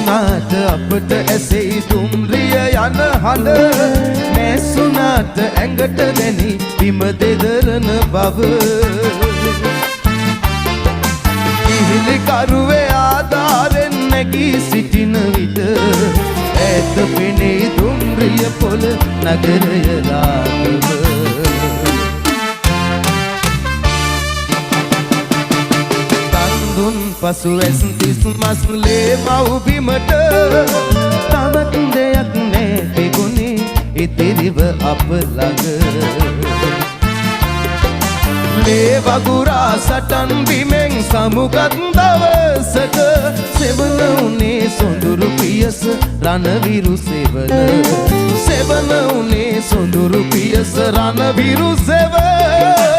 නැසුනාට අපට ඇසෙයි දුම්රිය යන හඬ නැසුනාට ඇඟට දැනි බිම දෙදරන බව ඉහිලි කරුවේ ආධාරෙන් නැගී සිටින විට ඈත පෙනේ දුම්රිය පොළ නගරය රාගව පසු ඇස් තිස් මස්ලේ මව් බිමට තවත් දෙයක් නෑ තිබුණේ ඉතිරිව අප ළඟ ලේ වගුරා සටන් බිමෙන් සමුගත් දවසක සෙවන උනේ සොඳුරු පියස රණවිරු සෙවන සෙවන උනේ සොඳුරු පියස රණවිරු සෙවන